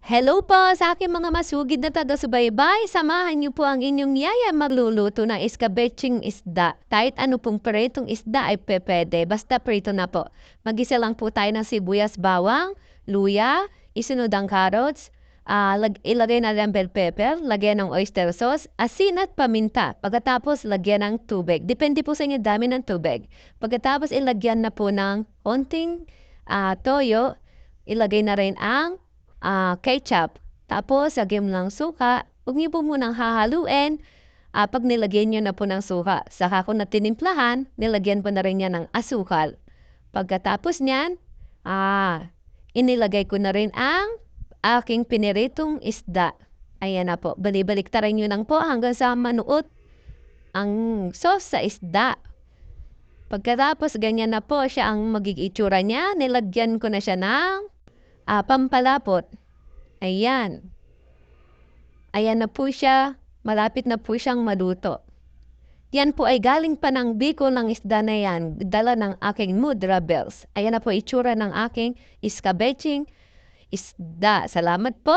Hello po sa aking mga masugid na taga-subaybay. Samahan niyo po ang inyong yaya magluluto ng iskabetsing isda. Kahit ano pong pritong isda ay pwede, basta prito na po. Magisa lang po tayo ng sibuyas, bawang, luya, isunod ang carrots, ilagay na lang bell pepper, lagyan ng oyster sauce, asin at paminta. Pagkatapos, lagyan ng tubig. Depende po sa inyo dami ng tubig. Pagkatapos, ilagyan na po ng onting toyo, ilagay na rin ang ketchup. Tapos, lagyan mo ng suka. Huwag niyo po munang hahaluin. Pag nilagyan niyo na po ng suka, saka ko na tinimplahan, nilagyan po na rin niya ng asukal. Pagkatapos niyan, inilagay ko na rin ang aking piniritong isda. Ayan na po. Balik-tarin niyo lang po hanggang sa manuot ang sauce sa isda. Pagkatapos, ganyan na po siya ang magiging itsura niya. Nilagyan ko na siya ng pampalapot. Ayan. Ayan na po siya. Malapit na po siyang maluto. Yan po ay galing pa ng Bicol ng isda na yan. Dala ng aking Mudra Bells. Ayan na po itsura ng aking iskabetsing isda. Salamat po!